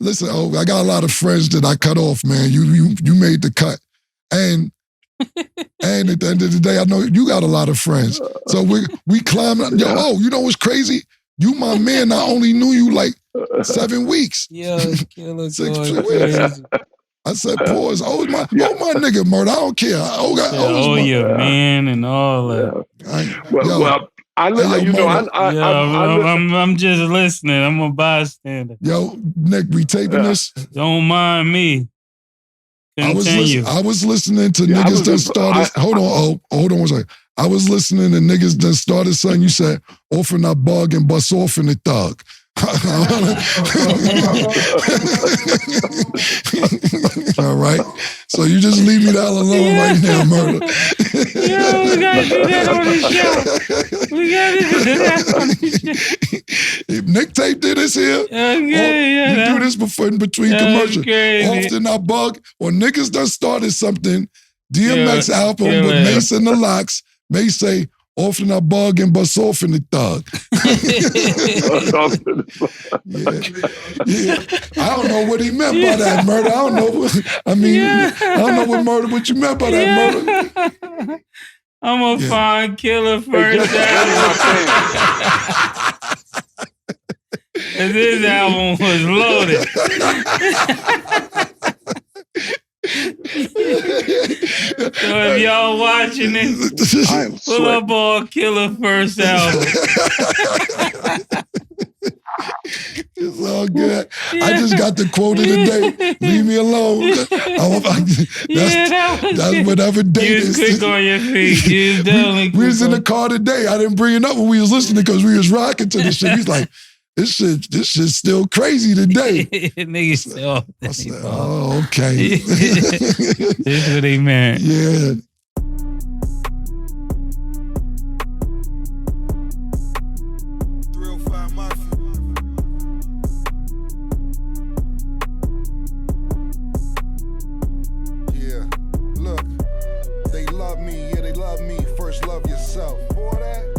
Listen, I got a lot of friends that I cut off, man. You made the cut. And at the end of the day, I know you got a lot of friends. So we climbed. Yo, you know what's crazy? You, my man, I only knew you like 7 weeks. Yo, killer 6 weeks. I said, pause. My nigga, Murder. I don't care. Your man and all that. I'm just listening. I'm a bystander. Yo, Nick, we taping this? Don't mind me. Continue. I was listening to niggas that started. Hold on one second. I was listening to niggas that started something. You said, off in that bug and bust off in the thug. All right. So you just leave me the hell alone right now, Murder. Yo, we gotta do that on the show. If Nick Tape did this here, you do this before in between commercials. Often I bug or niggas done started something. DMX album with Mase and the Locks. Mase say, often I bug and bust off in the thug. I don't know what he meant by that, Murder. I don't know. I don't know what you meant by that, Murder. I'm a fine killer first album. And this album was loaded. So if y'all watching this, pull up all Killer first album. It's all good. I just got the quote of the day. Leave me alone. That's whatever day it is. You was quick on your feet. We was in the car today. I didn't bring it up when we was listening because we was rocking to this shit. He's like, this shit's still crazy today. Niggas still. I said, oh, okay. This what he meant. Yeah. Yeah, look, they love me. Yeah, they love me. First love yourself.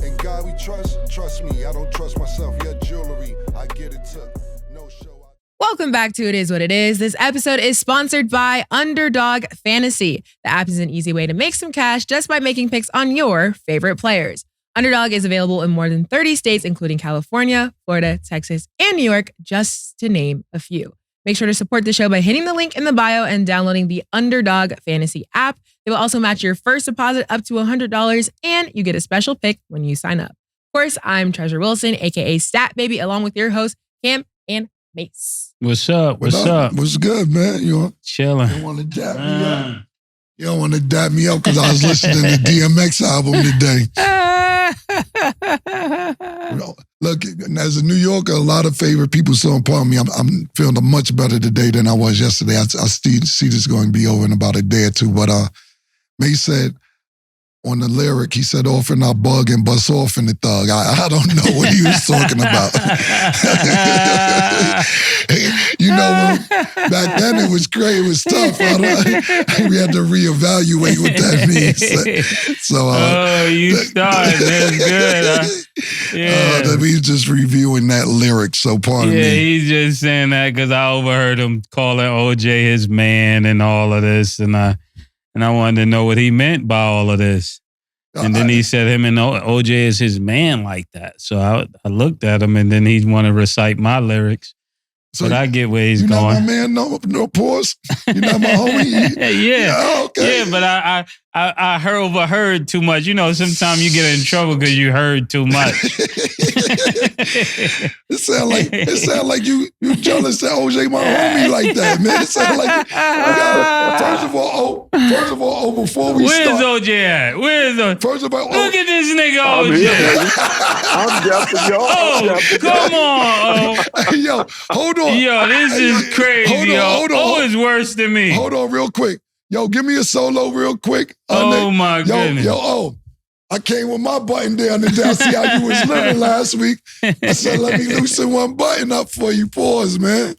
And God we trust me. I don't trust myself. Your jewelry, I get it took. No show. Welcome back to It Is What It Is. This episode is sponsored by Underdog Fantasy. The app is an easy way to make some cash just by making picks on your favorite players. Underdog is available in more than 30 states, including California, Florida, Texas, and New York, just to name a few. Make sure to support the show by hitting the link in the bio and downloading the Underdog Fantasy app. They will also match your first deposit up to $100, and you get a special pick when you sign up. Of course, I'm Treasure Wilson, aka Stat Baby, along with your hosts, Cam and Mase. What's up? What's up? What's good, man? You chilling? You want to dap me up? You don't want to dap me up because I was listening to DMX album today. Look, as a New Yorker, a lot of favorite people. So part of me, I'm feeling much better today than I was yesterday. I see this going to be over in about a day or two. But May said on the lyric, he said, off in our bug and bust off in the thug. I don't know what he was talking about. You know, back then it was great. It was tough. We had to reevaluate what that means. So, you started. That's good. Yeah. He's just reviewing that lyric. So pardon me. Yeah, he's just saying that because I overheard him calling OJ his man and all of this. And I wanted to know what he meant by all of this. And then he said him and OJ is his man like that. So I looked at him and then he wanted to recite my lyrics. So but I get where he's going. You're not my man, no pause? You're not my homie? Yeah. Okay. Yeah, but I overheard too much. You know, sometimes you get in trouble because you heard too much. It sound like you jealous that OJ my homie like that, man. It sound like first of all, before we start. Where's OJ at? Where's OJ? First of all, look at this nigga OJ. I'm definitely y'all. Come on. Yo, hold on. Yo, this is crazy. Hold on. Is worse than me. Hold on real quick. Yo, give me a solo real quick. My goodness. I came with my button down today. I see how you was living last week. I said, let me loosen one button up for you. Pause, man.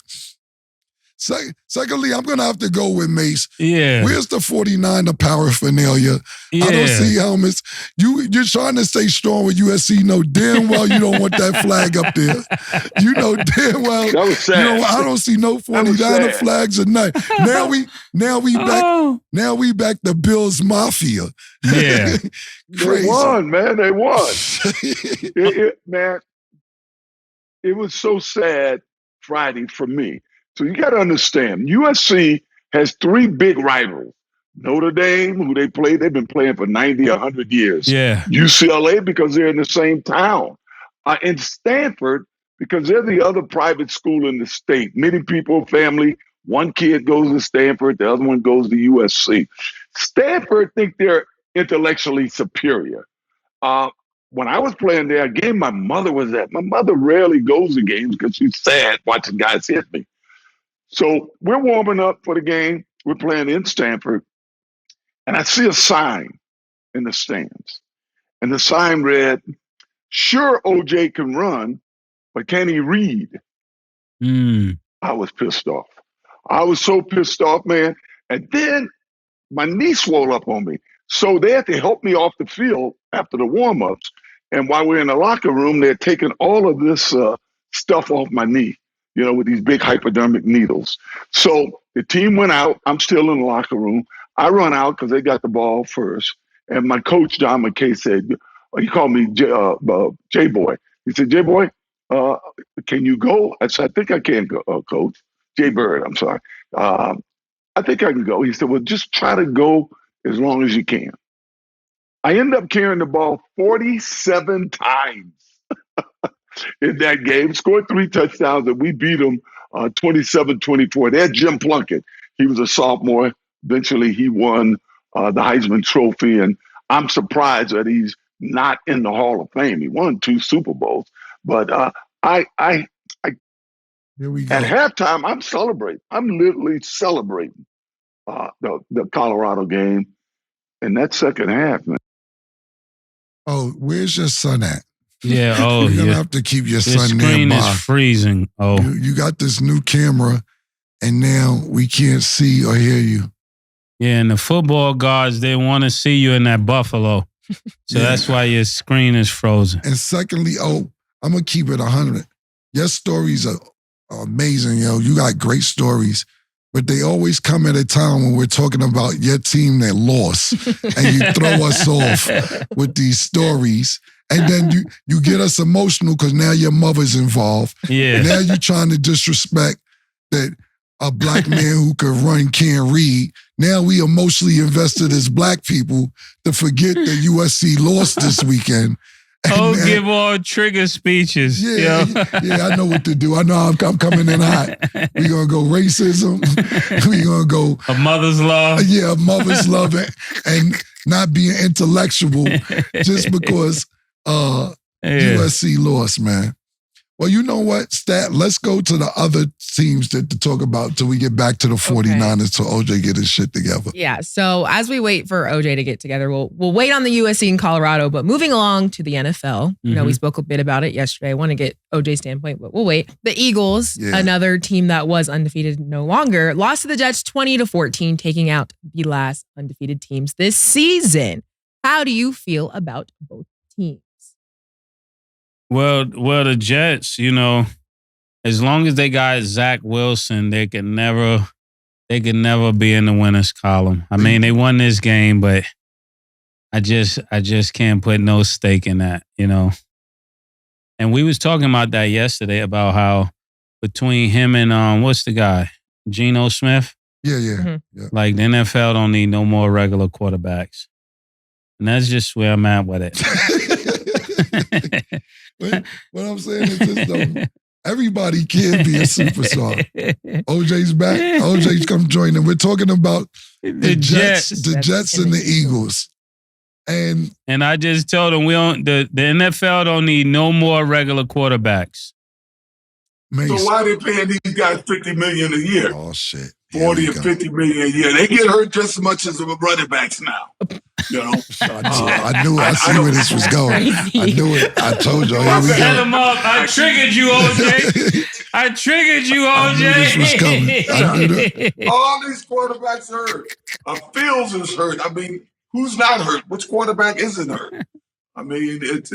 Secondly, I'm going to have to go with Mase. Yeah. Where's the 49er paraphernalia? Yeah. I don't see helmets. You're trying to stay strong with USC. You know damn well you don't want that flag up there. You know damn well. That was sad. I don't see no 49er flags or nothing. Now we back the Bills Mafia. Yeah. They won, man. They won. Man, it was so sad Friday for me. So you got to understand, USC has 3 big rivals. Notre Dame, who they've been playing for 90, 100 years. Yeah. UCLA, because they're in the same town. And Stanford, because they're the other private school in the state. Many people, family, one kid goes to Stanford, the other one goes to USC. Stanford think they're intellectually superior. When I was playing there, a game my mother was at, my mother rarely goes to games because she's sad watching guys hit me. So we're warming up for the game. We're playing in Stanford. And I see a sign in the stands. And the sign read, "Sure, OJ can run, but can he read?" I was pissed off. I was so pissed off, man. And then my knee swelled up on me. So they had to help me off the field after the warm-ups. And while we're in the locker room, they're taking all of this stuff off my knee, with these big hypodermic needles. So the team went out. I'm still in the locker room. I run out because they got the ball first. And my coach, John McKay, said, he called me J-Boy. He said, "J-Boy, can you go?" I said, "I think I can go, Coach." J-Bird, I'm sorry. "I think I can go." He said, "Well, just try to go as long as you can." I ended up carrying the ball 47 times in that game, scored 3 touchdowns, and we beat them 27-24. They had Jim Plunkett. He was a sophomore. Eventually, he won the Heisman Trophy, and I'm surprised that he's not in the Hall of Fame. He won 2 Super Bowls. But Here we go. at halftime, I'm celebrating. I'm literally celebrating the Colorado game in that second half, man. Oh, where's your son at? Yeah. Oh, You're going to yeah. have to keep your The son screen nearby. is freezing. Oh, You got this new camera, and now we can't see or hear you. yeah. And the football guards, they want to see you in that buffalo. So Yeah. that's why your screen is frozen. And secondly, I'm going to keep it 100. Your stories are amazing, yo. You got great stories, but they always come at a time when we're talking about your team that lost, and you throw us off with these stories. And then you get us emotional because now your mother's involved. Yeah. Now you're trying to disrespect that a black man who can run can't read. Now we emotionally invested as black people to forget that USC lost this weekend. Give all trigger speeches. Yeah, yo. yeah, I know what to do. I know I'm coming in hot. We're going to go racism. We're going to go... A mother's love. Yeah, mother's love and not being intellectual just because USC lost, man. Well, you know what, Stat? Let's go to the other teams to talk about till we get back to the 49ers till OJ get his shit together. Yeah. So as we wait for OJ to get together, we'll wait on the USC in Colorado. But moving along to the NFL, we spoke a bit about it yesterday. I want to get OJ's standpoint, but we'll wait. The Eagles, another team that was undefeated no longer, lost to the Jets 20-14, taking out the last undefeated teams this season. How do you feel about both teams? Well, the Jets, as long as they got Zach Wilson, they can never be in the winners column. I mean, they won this game, but I just can't put no stake in that, And we was talking about that yesterday about how between him and what's the guy, Geno Smith? Yeah. Like the NFL don't need no more regular quarterbacks, and that's just where I'm at with it. What I'm saying is this, everybody can be a superstar. OJ's back. OJ's come join them. We're talking about the Jets and the Eagles. And I just told them the NFL don't need no more regular quarterbacks. So why are they paying these guys $50 million a year? Oh shit. 40 or 50 million a year. They get hurt just as much as the running backs now. You know, I knew. I see where this was going. I knew it. I told you. Here we Set go. him up. I triggered you, OJ. I triggered you, OJ. I knew this was coming. I knew that. All these quarterbacks are hurt. Fields is hurt. I mean, who's not hurt? Which quarterback isn't hurt? I mean, it's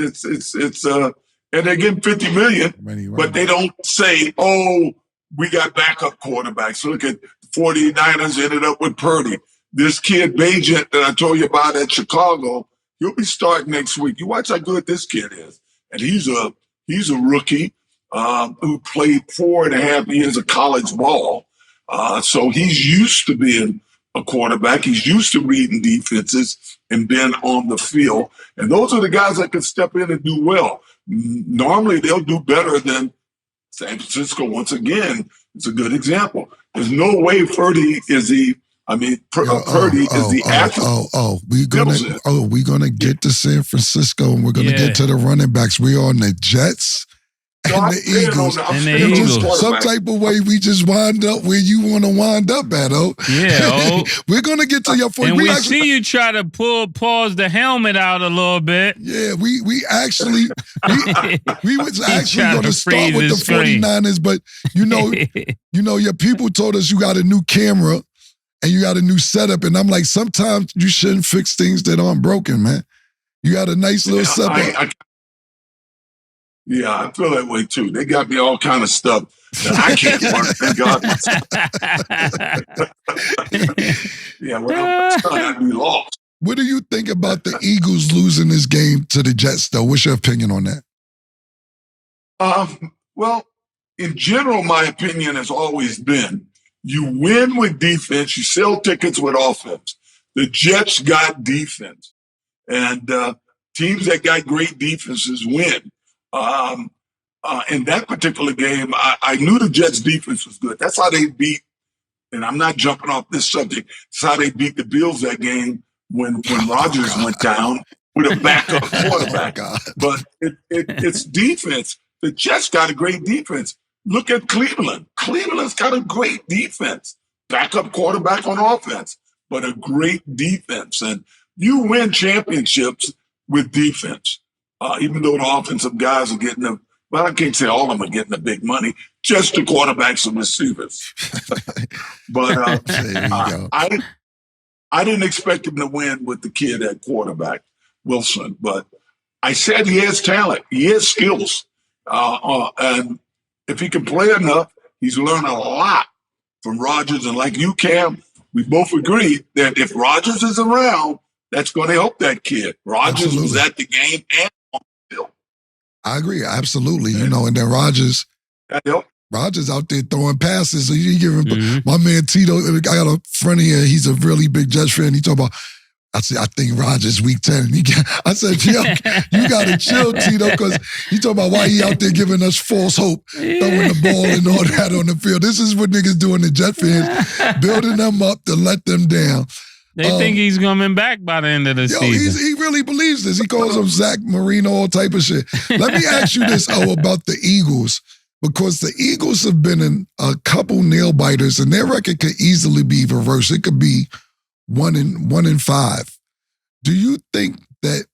and they're getting 50 million, but they don't say, oh, we got backup quarterbacks. Look at the 49ers ended up with Purdy. This kid, Bajent, that I told you about at Chicago, he'll be starting next week. You watch how good this kid is. And he's a rookie who played 4.5 years of college ball. So he's used to being a quarterback. He's used to reading defenses and being on the field. And those are the guys that can step in and do well. Normally, they'll do better than San Francisco. Once again, it's a good example. There's no way Purdy is the Purdy is the athlete. We're gonna get to San Francisco and we're gonna get to the running backs. We're on the Jets and the Eagles. Some type of way we just wind up where you want to wind up at, Yeah, we're gonna get to your point. And we see you try to pause the helmet out a little bit. Yeah, we was actually going to start with the 49ers, but you know, your people told us you got a new camera and you got a new setup, and I'm like, sometimes you shouldn't fix things that aren't broken, man. You got a nice little setup. I feel that way too. They got me all kind of stuff that I can't work. Thank God. I'd be lost. What do you think about the Eagles losing this game to the Jets, though? What's your opinion on that? Well, in general, my opinion has always been you win with defense, you sell tickets with offense. The Jets got defense, and teams that got great defenses win. In that particular game, I knew the Jets' defense was good. That's how they beat, and I'm not jumping off this subject, that's how they beat the Bills that game when Rodgers went down with a backup quarterback. But it's defense. The Jets got a great defense. Look at Cleveland. Cleveland's got a great defense. Backup quarterback on offense, but a great defense. And you win championships with defense. Even though the offensive guys are getting I can't say all of them are getting the big money, just the quarterbacks and receivers. But I didn't expect him to win with the kid at quarterback, Wilson. But I said he has talent. He has skills. And if he can play enough, he's learned a lot from Rodgers. And like you, Cam, we both agree that if Rodgers is around, that's going to help that kid. Rodgers was at the game and on the field. I agree, absolutely. You know, and then Rodgers out there throwing passes. So you give him my man Tito. I got a friend here. He's a really big Jets fan. He talk about. I said, I think Rodgers week 10. I said, yo, you got to chill, Tito, because he talking about why he out there giving us false hope, throwing the ball and all that on the field. This is what niggas doing to Jet fans, building them up to let them down. They think he's coming back by the end of the season. He really believes this. He calls him Zach Marino, all type of shit. Let me ask you this, about the Eagles, because the Eagles have been in a couple nail biters, and their record could easily be reversed. It could be 1-5. Do you think that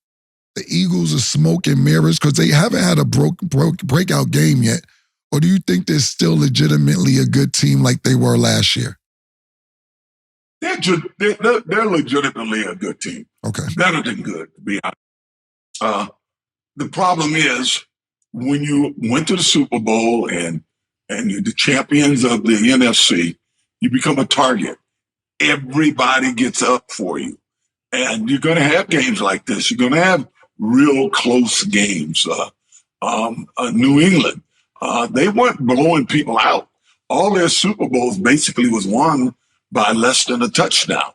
the Eagles are smoke and mirrors because they haven't had a breakout game yet? Or do you think they're still legitimately a good team like they were last year? They're legitimately a good team. Okay. Better than good, to be honest. The problem is when you went to the Super Bowl and you're the champions of the NFC, you become a target. Everybody gets up for you. And you're going to have games like this. You're going to have real close games. New England, they weren't blowing people out. All their Super Bowls basically was won by less than a touchdown.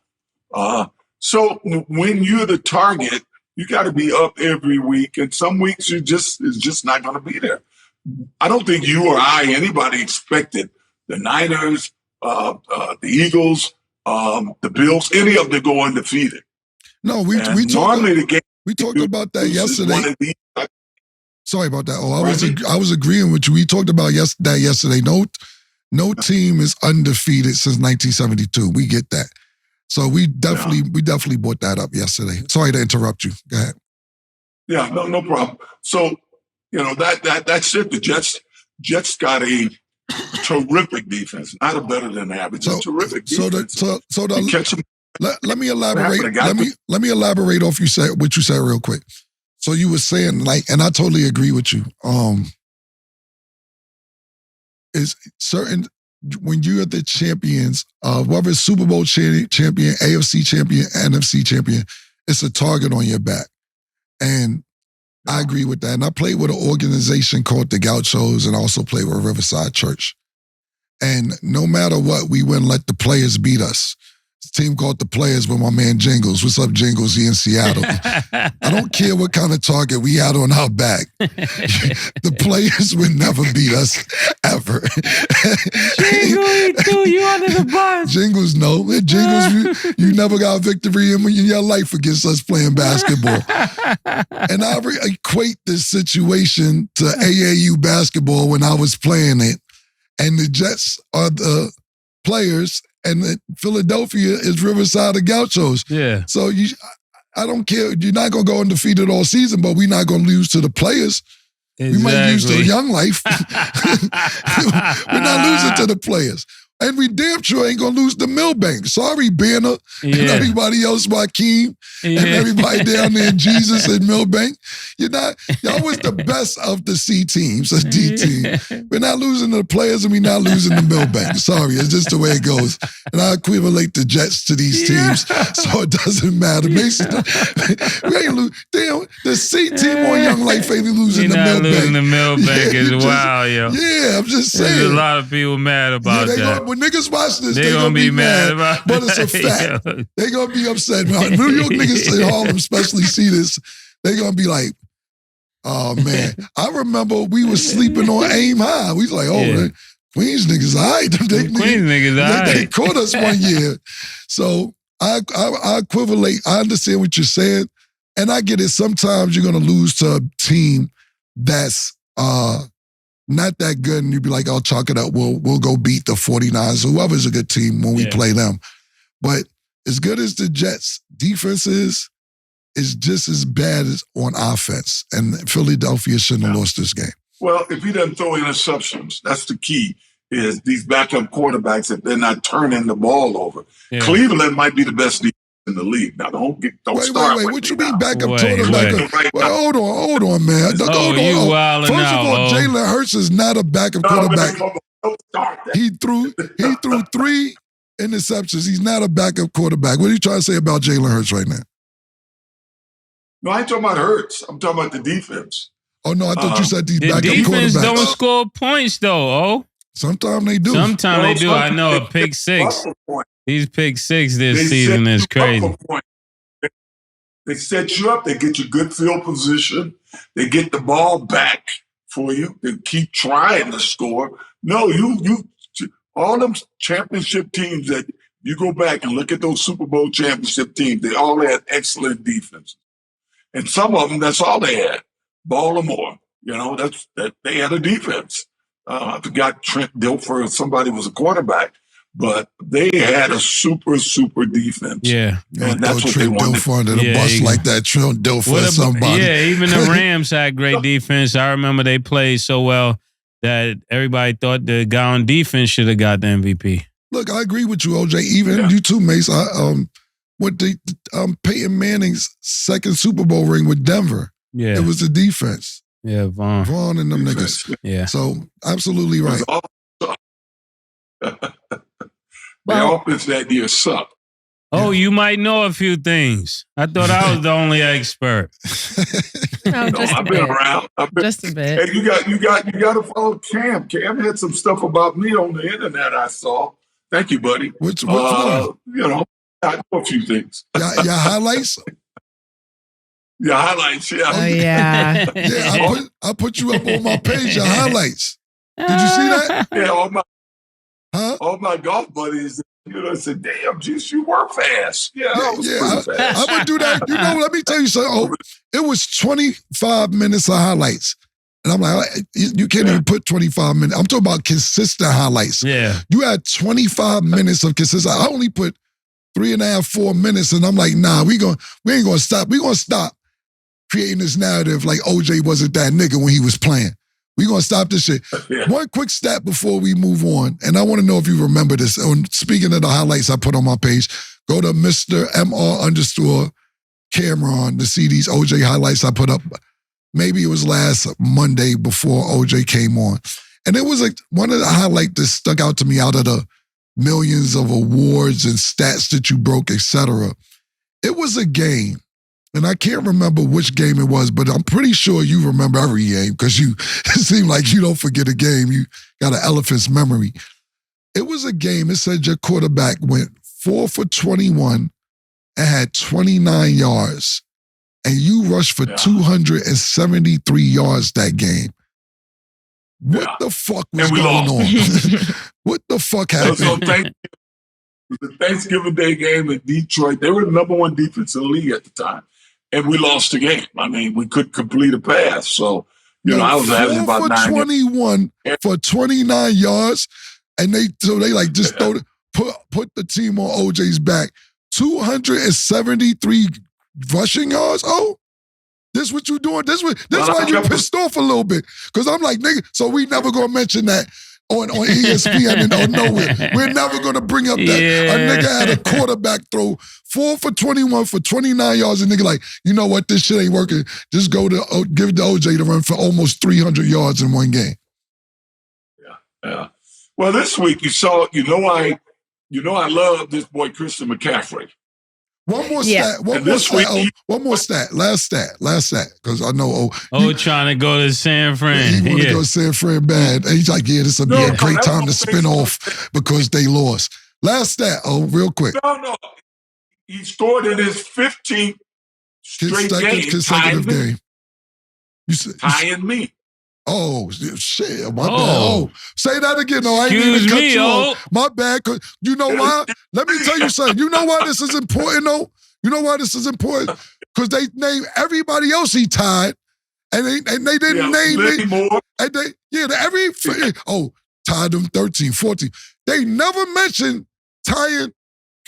So when you're the target, you got to be up every week. And some weeks it's just not going to be there. I don't think you or anybody expected the Niners, the Eagles, the Bills, any of them to go undefeated. No, we talked about that yesterday. Sorry about that. I was agreeing with you. We talked about that yesterday. No team is undefeated since 1972. We get that. So we definitely brought that up yesterday. Sorry to interrupt you. Go ahead. Yeah, no problem. So, that's it. The Jets got a terrific defense, not a better than average, a terrific defense. Let me elaborate. Let me elaborate off what you said real quick. So you were saying, and I totally agree with you. Is certain when you're the champions, whether it's Super Bowl champion, AFC champion, NFC champion, it's a target on your back. And I agree with that. And I played with an organization called the Gauchos and also played with Riverside Church. And no matter what, we wouldn't let the players beat us. This team called the Players with my man Jingles. What's up, Jingles? He in Seattle. I don't care what kind of target we had on our back. The players would never beat us, ever. Jingles, he threw you under the bus. Jingles, no. Jingles, you never got a victory in your life against us playing basketball. And I equate this situation to AAU basketball when I was playing it. And the Jets are the players, and Philadelphia is Riverside of Gauchos. Yeah. So I don't care. You're not going to go undefeated all season, but we're not going to lose to the players. Exactly. We might lose to Young Life. We're not losing to the players. And we damn sure ain't going to lose to Milbank. Sorry, Banner and everybody else, Joaquin, and everybody down there, Jesus and Milbank. Y'all was the best of the C teams, the D team. We're not losing to the players and we're not losing to Milbank. Sorry, it's just the way it goes. And I equivalent the Jets to these teams, so it doesn't matter. Mason, we ain't lose. Damn, the C team on Young Life ain't losing to Milbank. Losing to Milbank is wild, yo. Yeah, I'm just saying. There's a lot of people mad about that. When niggas watch this, they're gonna be mad about but it's a fact. They're gonna be upset. New York niggas in Harlem especially see this. They're gonna be like, oh man. I remember we was sleeping on Aim High. We was like, Queens niggas, all right. Queens niggas, all right. They caught us one year. So I equivalent, I understand what you're saying. And I get it. Sometimes you're gonna lose to a team that's not that good, and you'd be like, I'll chalk it up. We'll go beat the 49ers, whoever's a good team when we play them. But as good as the Jets' defense is, it's just as bad as on offense. And Philadelphia shouldn't have lost this game. Well, if he doesn't throw interceptions, that's the key, is these backup quarterbacks, if they're not turning the ball over. Yeah. Cleveland might be the best defense in the league. Now, don't start with what you mean backup quarterback? Hold on, man. First of all, Jalen Hurts is not a backup quarterback. He threw 3 interceptions. He's not a backup quarterback. What are you trying to say about Jalen Hurts right now? No, I ain't talking about Hurts. I'm talking about the defense. Oh, no, I thought you said these backup quarterbacks. The defense don't score points, though, Sometimes they do. Sometimes they do. I know a pick 6. These pick 6 this season is crazy. They set you up. They get you good field position. They get the ball back for you. They keep trying to score. No, you all them championship teams that you go back and look at those Super Bowl championship teams, they all had excellent defense. And some of them, that's all they had. Baltimore, they had a defense. I forgot Trent Dilfer or somebody was a quarterback, but they had a super defense. Yeah. And that's what Trent they wanted. Dilfer under the bus like that. Trent Dilfer or somebody. Yeah, even the Rams had great defense. I remember they played so well that everybody thought the guy on defense should have got the MVP. Look, I agree with you, OJ. Even you too, Mase. With Peyton Manning's second Super Bowl ring with Denver. Yeah. It was the defense. Yeah, Vaughn and them niggas. Yeah. So, absolutely right. The offense that year sucked. Oh, you might know a few things. I thought I was the only expert. I've been around. Just a bit. Hey, you got to follow Cam. Cam had some stuff about me on the internet I saw. Thank you, buddy. Which one? I know a few things. Your highlights? Your highlights, yeah. Oh, yeah. Yeah, I put you up on my page, your highlights. Did you see that? Yeah, all my golf buddies, said, damn, geez, you were fast. Yeah, I was pretty fast. I would do that. Let me tell you something. It was 25 minutes of highlights. And I'm like, you can't even put 25 minutes. I'm talking about consistent highlights. Yeah. You had 25 minutes of consistent. I only put 3.5, 4 minutes, and I'm like, nah, we ain't gonna stop. We gonna stop creating this narrative like OJ wasn't that nigga when he was playing. We gonna stop this shit. Yeah. One quick stat before we move on, and I want to know if you remember this. Speaking of the highlights I put on my page, go to Mr. Mr. CAMRON to see these OJ highlights I put up. Maybe it was last Monday before OJ came on. And it was like one of the highlights that stuck out to me out of the millions of awards and stats that you broke, etc. It was a game, and I can't remember which game it was, but I'm pretty sure you remember every game because it seemed like you don't forget a game. You got an elephant's memory. It was a game. It said your quarterback went 4 for 21 and had 29 yards. And you rushed for 273 yards that game. What the fuck was going on? What the fuck happened? So the Thanksgiving Day game in Detroit, they were the number one defense in the league at the time. And we lost the game. I mean, we couldn't complete a pass. So, I was averaging about 9 for 21 for 29 yards. And they like just put the team on OJ's back. 273 rushing yards. Oh, this what you doing? This why you pissed off a little bit. Because I'm like, nigga, so we never gonna mention that on ESPN and nowhere. We're never gonna bring up that a nigga had a quarterback throw 4 for 21 for 29 yards, and nigga like, you know what, this shit ain't working. Just give it to OJ to run for almost 300 yards in one game. Yeah. Well, this week you saw, I love this boy Christian McCaffrey. One more stat. One more stat. Last stat. Because I know. Trying to go to San Fran. He want to go to San Fran bad. And he's like, this will be a great time to spin off because they lost. Last stat. Real quick. No. He scored in his 15th straight consecutive game. Tying me. Oh, shit. My bad. Oh, say that again. No, I ain't Excuse even cut me, you off. My bad. You know why? Let me tell you something. You know why this is important, though? You know why this is important? Because they named everybody else he tied, and they didn't name me. And tied them 13, 14. They never mentioned tying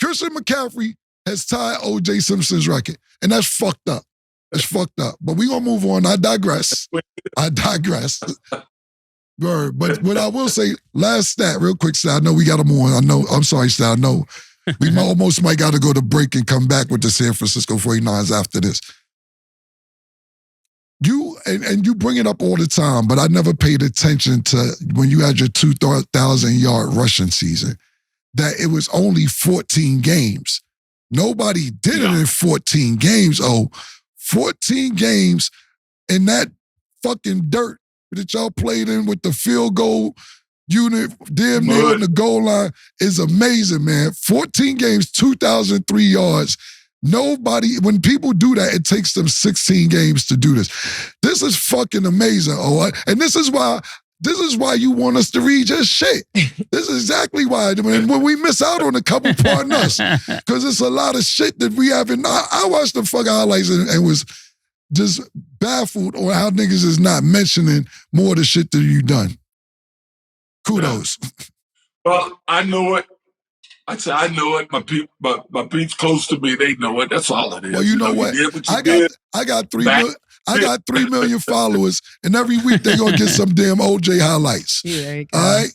Christian McCaffrey has tied O.J. Simpson's record, and that's fucked up. It's fucked up. But we gonna move on. I digress. Word. But what I will say, last stat, real quick stat. I know we got to move on. I'm sorry, stat. I know we almost might got to go to break and come back with the San Francisco 49ers after this. You bring it up all the time, but I never paid attention to when you had your 2,000-yard rushing season, that it was only 14 games. Nobody did it in 14 games. 14 games in that fucking dirt that y'all played in with the field goal unit damn near on the goal line is amazing, man. 14 games, 2,003 yards. Nobody, when people do that, it takes them 16 games to do this. This is fucking amazing, and this is why you want us to read your shit. This is exactly why. When we miss out on a couple, pardon us, because it's a lot of shit that we haven't. I watched the fucking highlights and was just baffled on how niggas is not mentioning more of the shit that you done. Kudos. Well, I know it. I know it. My peeps close to me, they know it. That's all it is. Well, you know what? I got 3 million followers, and every week they gonna get some damn OJ highlights. There you go. All right?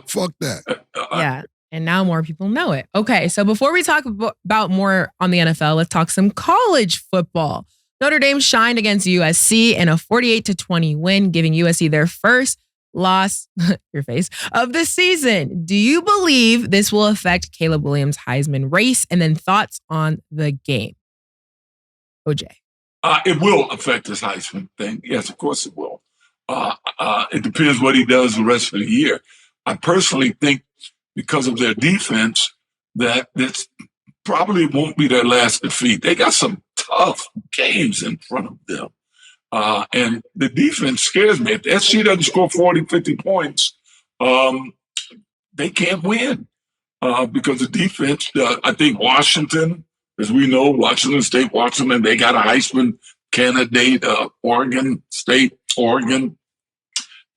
Fuck that. Yeah. And now more people know it. Okay, so before we talk about more on the NFL, let's talk some college football. Notre Dame shined against USC in a 48-20 win, giving USC their first loss, your face, of the season. Do you believe this will affect Caleb Williams' Heisman race? And then thoughts on the game. OJ. It will affect his Heisman thing. Yes, of course it will. It depends what he does the rest of the year. I personally think because of their defense that this probably won't be their last defeat. They got some tough games in front of them. And the defense scares me. If SC doesn't score 40, 50 points, they can't win because the defense, I think Washington, as we know, Washington State, they got a Heisman candidate, Oregon State, Oregon.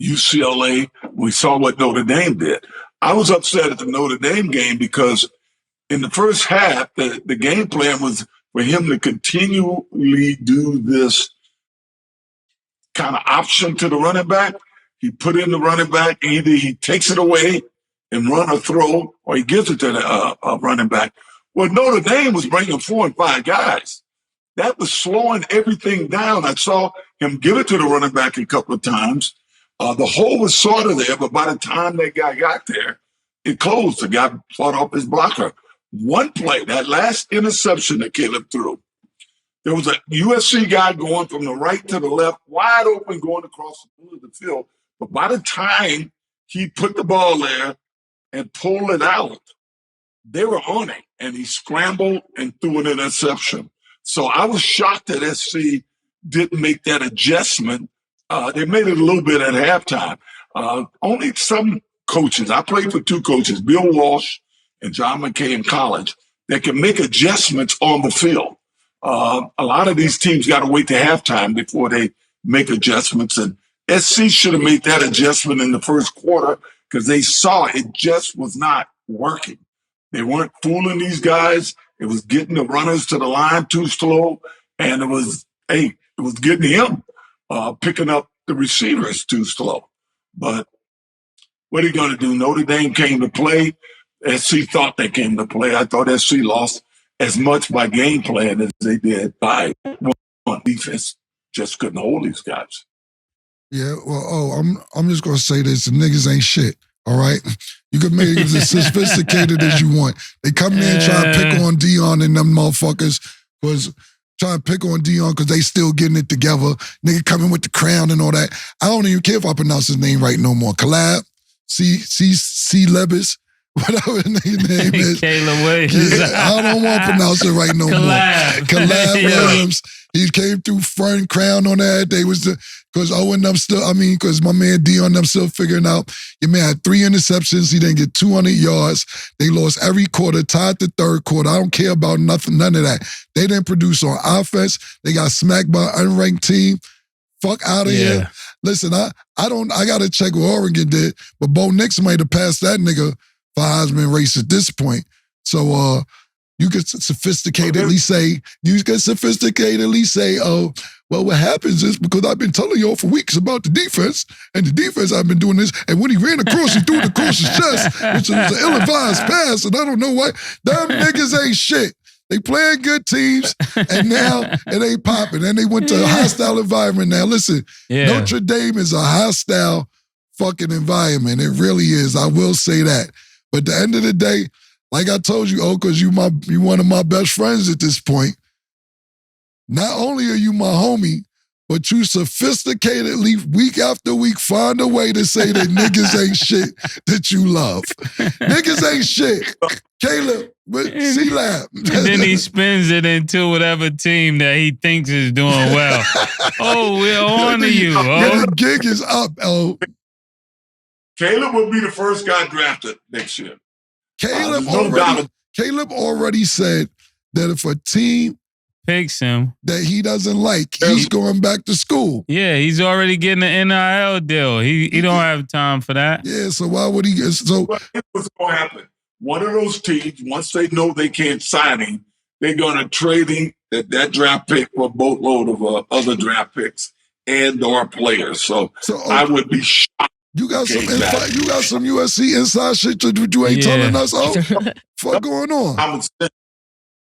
UCLA. We saw what Notre Dame did. I was upset at the Notre Dame game because in the first half, the game plan was for him to continually do this kind of option to the running back. He put in the running back, either he takes it away and run or throw, or he gives it to the running back. Well, Notre Dame was bringing 4 and 5 guys. That was slowing everything down. I saw him give it to the running back a couple of times. The hole was sort of there, but by the time that guy got there, it closed. The guy fought off his blocker. One play, that last interception that Caleb threw, there was a USC guy going from the right to the left, wide open, going across the middle of the field. But by the time he put the ball there and pulled it out, they were on it, and he scrambled and threw an interception. So I was shocked that SC didn't make that adjustment. They made it a little bit at halftime. Only some coaches, I played for 2 coaches, Bill Walsh and John McKay in college, that can make adjustments on the field. A lot of these teams got to wait to halftime before they make adjustments. And SC should have made that adjustment in the first quarter because they saw it just was not working. They weren't fooling these guys. It was getting the runners to the line too slow. And it was getting him picking up the receivers too slow. But what are you going to do? Notre Dame came to play. SC thought they came to play. I thought SC lost as much by game plan as they did by defense. Just couldn't hold these guys. Yeah, well, I'm just gonna say this: the niggas ain't shit. All right, you can make it as sophisticated as you want. They come in and try to pick on Dion and them motherfuckers because trying to pick on Dion because they still getting it together. Nigga coming with the crown and all that. I don't even care if I pronounce his name right no more. Collab, C. Lebis. Whatever his name is. Caleb Williams. Yeah, I don't want to pronounce it right no more. Collab Williams. He came through front crown on that. They was because Owen them because my man Dion them still figuring out. Your man had 3 interceptions. He didn't get 200 yards. They lost every quarter, tied the third quarter. I don't care about nothing, none of that. They didn't produce on offense. They got smacked by an unranked team. Fuck out of here. Listen, I gotta check what Oregon did, but Bo Nix might have passed that nigga for Heisman race at this point. So you could sophisticatedly say, oh, well, what happens is because I've been telling y'all for weeks about the defense, and the defense I've been doing this, and when he ran across, he threw it across his chest, which was an ill-advised pass, and I don't know why. Them niggas ain't shit. They playing good teams, and now it ain't popping. And they went to a hostile environment. Now, listen, Notre Dame is a hostile fucking environment. It really is. I will say that. But at the end of the day, like I told you, because you one of my best friends at this point, not only are you my homie, but you sophisticatedly, week after week, find a way to say that niggas ain't shit that you love. Niggas ain't shit. Caleb, C-Lab. And then he spins it into whatever team that he thinks is doing well. Oh, we're on to you. The gig is up, Caleb will be the first guy drafted next year. Caleb already said that if a team picks him that he doesn't like, he's going back to school. Yeah, he's already getting an NIL deal. He don't have time for that. Yeah, so why would he get so? What's going to happen? One of those teams, once they know they can't sign him, they're going to trade him that draft pick for a boatload of other draft picks and or players. So I would be shocked. You got some USC inside shit that you ain't telling us. Oh, fuck going on?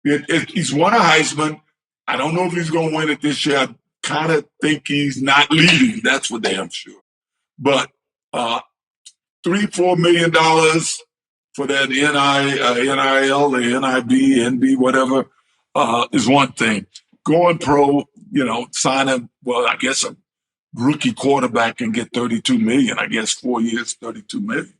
He's won a Heisman. I don't know if he's going to win it this year. I kind of think he's not leading. That's for damn sure. But $3-4 million for that NIL, the NIB, NB, whatever, is one thing. Going pro, signing, I guess a rookie quarterback can get $32 million. I guess 4 years, $32 million.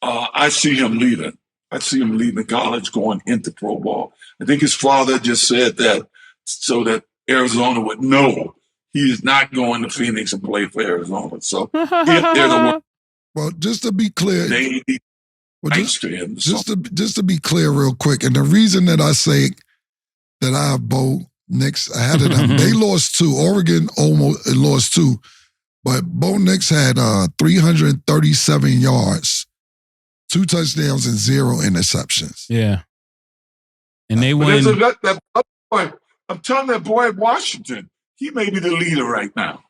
I see him leaving. I see him leaving college, going into pro ball. I think his father just said that so that Arizona would know he is not going to Phoenix and play for Arizona. So if there's a well, just to be clear, just to be clear, real quick, and the reason that I say that I have Bo Nix ahead of them, they lost 2. Oregon almost lost 2. But Bo Nix had 337 yards, 2 touchdowns, and 0 interceptions. Yeah. And they But win. that boy, I'm telling that boy at Washington, he may be the leader right now.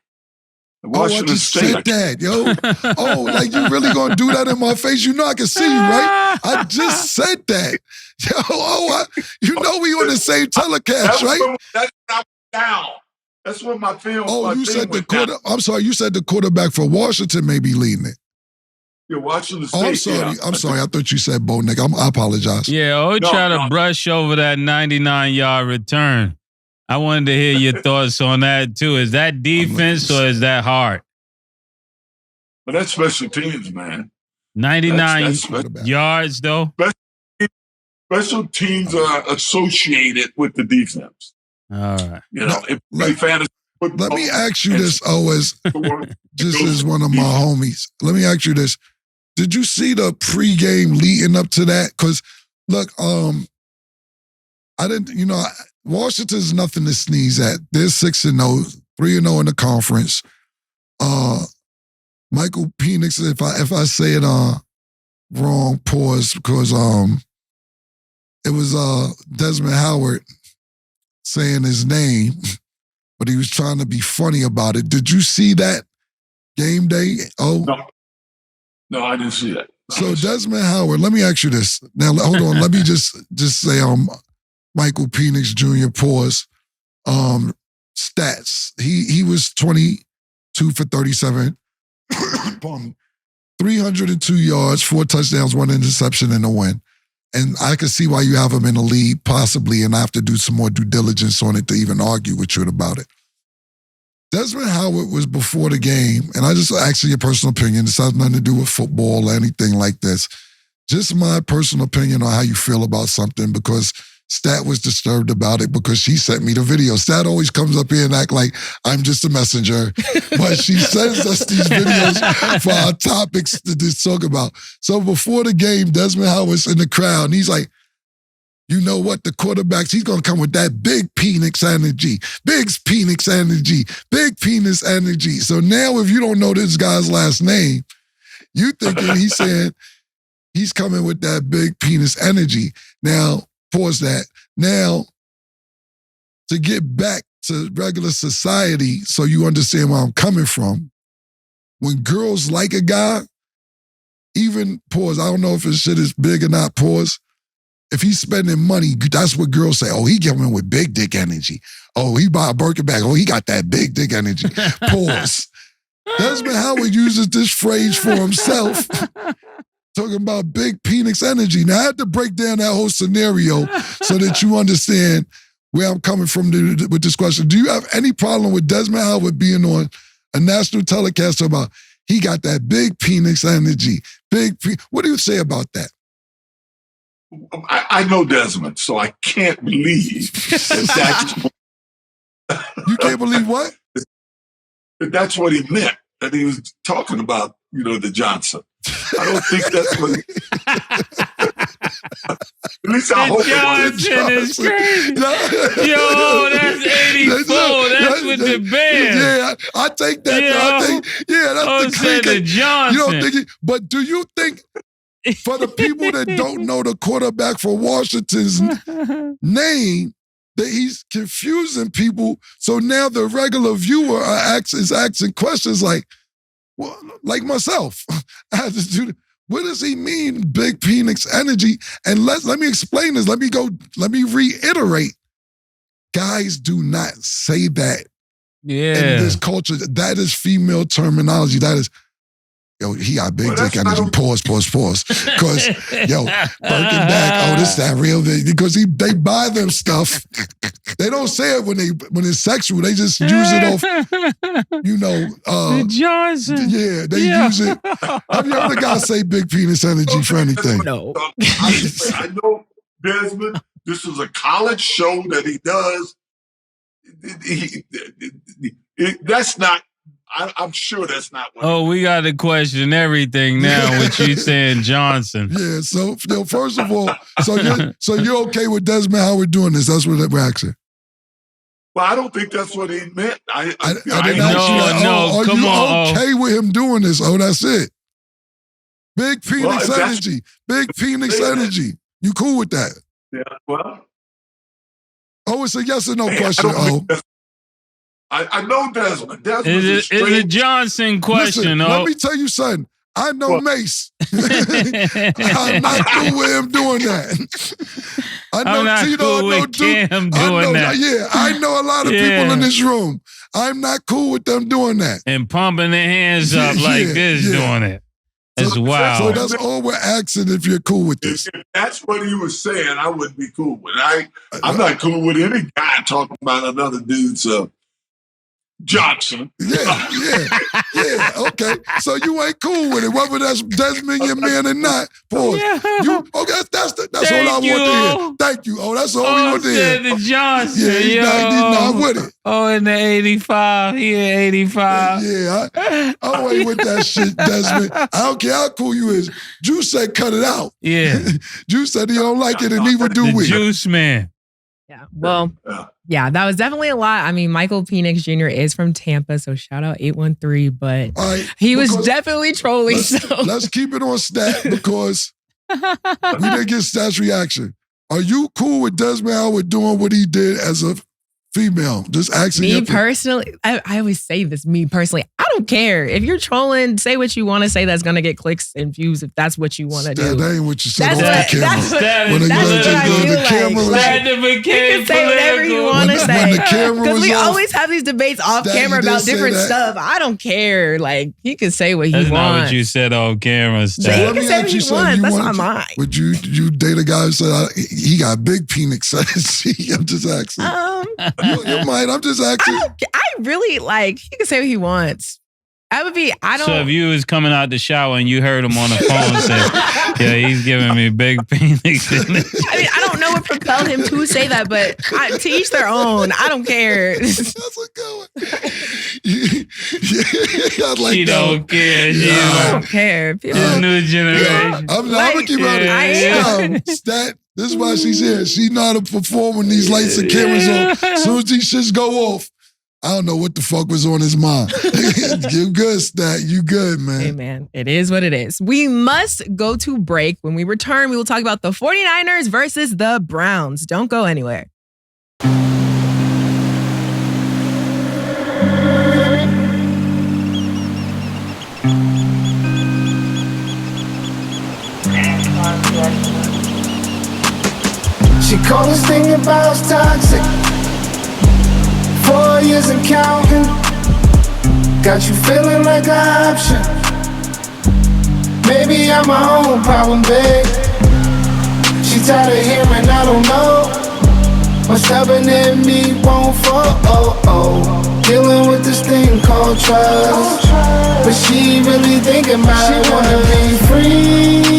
I just said that, yo. Oh, like you really gonna do that in my face? You know I can see you, right? I just said that. Yo, you know we on the same telecast, right? That's not down. That's what my film. Oh, you said the quarter. I'm sorry. You said the quarterback for Washington may be leading it. You're watching the. Oh, I'm sorry. I'm sorry. I thought you said Bo Nick. I apologize. Yeah, try to brush over that 99-yard return. I wanted to hear your thoughts on that too. Is that defense or is that hard? But that's special teams, man. 99 yards though. Special teams are associated with the defense. All right. Fantasy football. Let me ask you this, just as one of my homies. Let me ask you this. Did you see the pregame leading up to that? Because, look, I didn't, Washington's nothing to sneeze at. They're 6-0, 3-0 in the conference. Michael Penix, if I say it wrong, pause, because it was Desmond Howard saying his name, but he was trying to be funny about it. Did you see that game day? Oh. No, I didn't see that. So Desmond Howard, let me ask you this. Now, hold on. Let me just say Michael Penix Jr. pause. Stats. He was 22 for 37. 302 yards, 4 touchdowns, 1 interception in the win. And I can see why you have him in the lead, possibly, and I have to do some more due diligence on it to even argue with you about it. Desmond Howard was before the game, and I just ask you your personal opinion. This has nothing to do with football or anything like this. Just my personal opinion on how you feel about something, because Stat was disturbed about it because she sent me the video. Stat always comes up here and act like I'm just a messenger, but she sends us these videos for our topics to talk about. So before the game, Desmond Howard's in the crowd, and he's like, you know what, the quarterbacks, he's going to come with that big Penix energy, big Penix energy, big penis energy. So now if you don't know this guy's last name, you thinking he's saying he's coming with that big penis energy. Now, pause that. Now, to get back to regular society so you understand where I'm coming from, when girls like a guy, even, pause, I don't know if his shit is big or not, pause, if he's spending money, that's what girls say. Oh, he coming with big dick energy. Oh, he buy a Birkin bag. Oh, he got that big dick energy. Pause. Desmond Howard uses this phrase for himself, talking about big Penix energy. Now, I had to break down that whole scenario so that you understand where I'm coming from with this question. Do you have any problem with Desmond Howard being on a national telecast about he got that big Penix energy? What do you say about that? I know Desmond, so I can't believe that You can't believe what? That's what he meant, that he was talking about, the Johnson. I don't think that's what at least I hope Johnson is crazy. Yo, that's 84. That's with the band. Yeah, I take that. That's the the Johnson. But do you think, for the people that don't know the quarterback for Washington's name, that he's confusing people? So now the regular viewer is asking questions like, well, like myself. I had to do. What does he mean, big Penix energy? And let me explain this. Let me reiterate. Guys do not say that in this culture. That is female terminology. That is, yo, he got big dick energy. Pause. Because, yo, Birkin bag, this that real. Because they buy them stuff. They don't say it when it's sexual. They just use it off, the Johnson. Yeah, they use it. Have you heard a guy say big penis energy for anything? No. I know Desmond. This is a college show that he does. That's not. I'm sure that's not what. Oh, we got to question everything now with you saying Johnson. Yeah. So first of all, so you're okay with Desmond Howard doing this? That's what we're asking. Well, I don't think that's what he meant. I didn't ask you No, that. no, Are come you on, okay with him doing this? Oh, that's it. Big Phoenix Well, energy. Big Phoenix energy. You cool with that? Yeah, well, Oh, it's a yes or no hey, question. I know Desmond. Desmond's Is a it straight. a Johnson question? Listen, let me tell you something. I know What? Mase. I'm not cool with him doing that. I know I'm not Tito. cool I know with Duke. Cam I know, doing that. Yeah, I know a lot of people in this room. I'm not cool with them doing that. And pumping their hands up like this, doing it. It's So wild. So that's all we're asking if you're cool with this. If that's what he was saying, I wouldn't be cool with it. I'm not cool with any guy talking about another dude's Johnson. Yeah. Okay. So you ain't cool with it, whether that's Desmond, your man, or not. Pause. Yeah. That's all I want to hear. Thank you. Oh, that's all we want to hear. The Johnson. Yeah, he's not with it. Oh, in the 85. He in 85. Yeah, I ain't with that shit, Desmond. I don't care how cool you is. Juice said cut it out. Yeah. Juice said he don't like it, and neither do The we. Juice Man. Yeah. Well, yeah, that was definitely a lot. I mean, Michael Penix Jr. is from Tampa, so shout out 813, but he was definitely trolling. Let's keep it on stat because we didn't get stats reaction. Are you cool with Desmond Howard doing what he did as a female? Just asking. Me personally, I always say this, me personally, I don't care. If you're trolling, say what you want to say that's going to get clicks and views if that's what you want to do. That ain't what you said That's off the camera. That's what I feel like. You can say whatever you want to say. Because we always have these debates off camera about different stuff. I don't care. Like, he can say what he wants. That's not what you said on camera, He can say what he wants. That's not mine. Would you date a guy who said he got big penis? I'm just asking. You might. I'm just asking. I really like. He can say what he wants. I would be. I don't. So if you was coming out the shower and you heard him on the phone say, "Yeah, he's giving me big penis," I mean, I don't know what propelled him to say that, but to each their own. I don't care. That's a good one. I like she don't care. She I don't care. This new generation. I'm gonna keep on stat. This is why she's here. She know how to perform when these lights and cameras on. As soon as these shits go off, I don't know what the fuck was on his mind. You good, Stat. You good, man. Hey, man. It is what it is. We must go to break. When we return, we will talk about the 49ers versus the Browns. Don't go anywhere. She called this thing about toxic. 4 years and counting. Got you feeling like an option. Maybe I'm my own problem, babe. She tired of hearing I don't know. What's stubborn in me won't fall. Dealing with this thing called trust. But she really thinking about it. Wanna be free.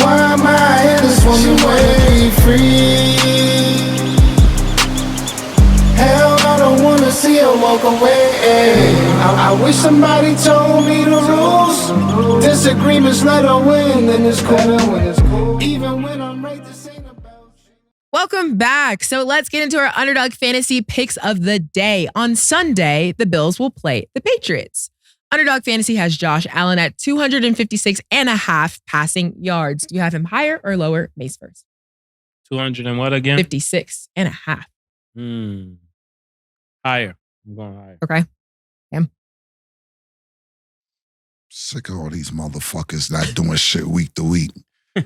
Why am I in this woman wanna be free? Hell, I don't wanna see her walk away. I wish somebody told me the rules. Disagreements let her win, and it's cool. Even when I'm right, this ain't about you. Welcome back. So let's get into our Underdog Fantasy picks of the day. On Sunday, the Bills will play the Patriots. Underdog Fantasy has Josh Allen at 256.5 passing yards. Do you have him higher or lower? Mase first. 200 and what again? 56.5. Higher. I'm going higher. Okay. Sick of all these motherfuckers not doing shit week to week. You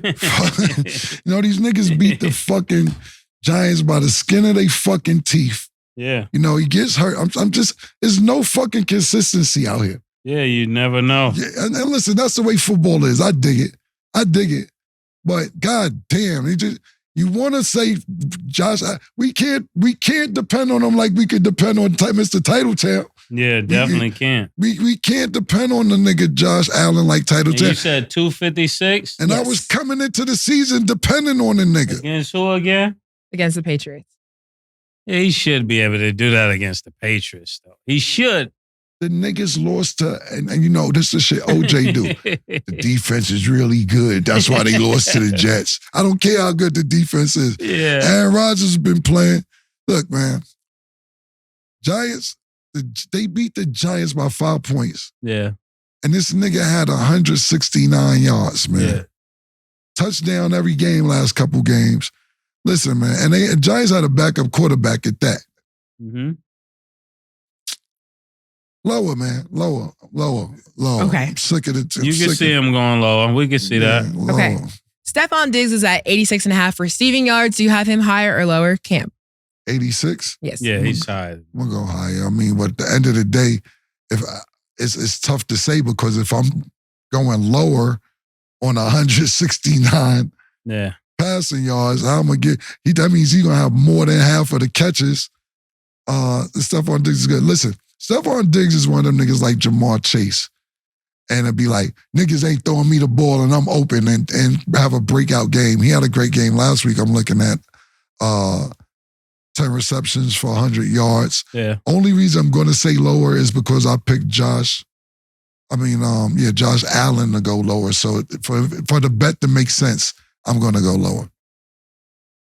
know, these niggas beat the fucking Giants by the skin of their fucking teeth. Yeah. You know, he gets hurt. I'm just, there's no fucking consistency out here. Yeah, you never know. Yeah, and listen, that's the way football is. I dig it. But god damn, you want to say, Josh, we can't depend on him like we could depend on Mr. Title Champ. Yeah, definitely can't. We can't depend on the nigga Josh Allen like Title And Champ. you said 256? And I was coming into the season depending on the nigga. Against who again? Against the Patriots. Yeah, he should be able to do that against the Patriots, though. He should. The niggas lost to, and you know, this is shit OJ do. The defense is really good. That's why they lost to the Jets. I don't care how good the defense is. Yeah. Aaron Rodgers has been playing. Look, man, Giants, they beat the Giants by 5 points. Yeah. And this nigga had 169 yards, man. Yeah. Touchdown every game last couple games. Listen, man, and the Giants had a backup quarterback at that. Mm-hmm. Lower, man. Lower. Okay. I'm sick of it. You can see him going lower. We can see that. Lower. Okay. Stephon Diggs is at 86.5 receiving yards. Do you have him higher or lower? Cam? 86? Yes. Yeah, he's high. I'm going to go higher. I mean, but at the end of the day, it's tough to say because if I'm going lower on 169 passing yards, how am I going to get, that means he's going to have more than half of the catches. Stephon Diggs is good. Listen, Stephon Diggs is one of them niggas like Jamar Chase. And it'd be like, niggas ain't throwing me the ball and I'm open and have a breakout game. He had a great game last week. I'm looking at 10 receptions for 100 yards. Yeah. Only reason I'm going to say lower is because I picked Josh Allen to go lower. So for the bet to make sense, I'm going to go lower.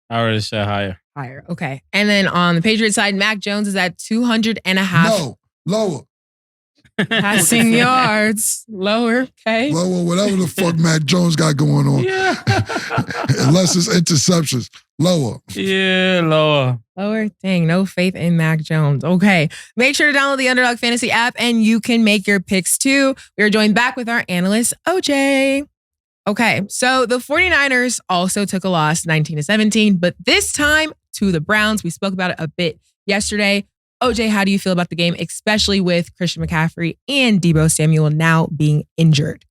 I already said higher. Higher. Okay. And then on the Patriots side, Mac Jones is at 200.5. No, lower. Passing yards. Lower. Okay. Lower, whatever the fuck Mac Jones got going on. Yeah. Unless it's interceptions. Lower. Yeah, lower. Lower. Dang, no faith in Mac Jones. Okay. Make sure to download the Underdog Fantasy app and you can make your picks too. We are joined back with our analyst, OJ. Okay, so the 49ers also took a loss, 19-17, but this time to the Browns. We spoke about it a bit yesterday. OJ, how do you feel about the game, especially with Christian McCaffrey and Deebo Samuel now being injured?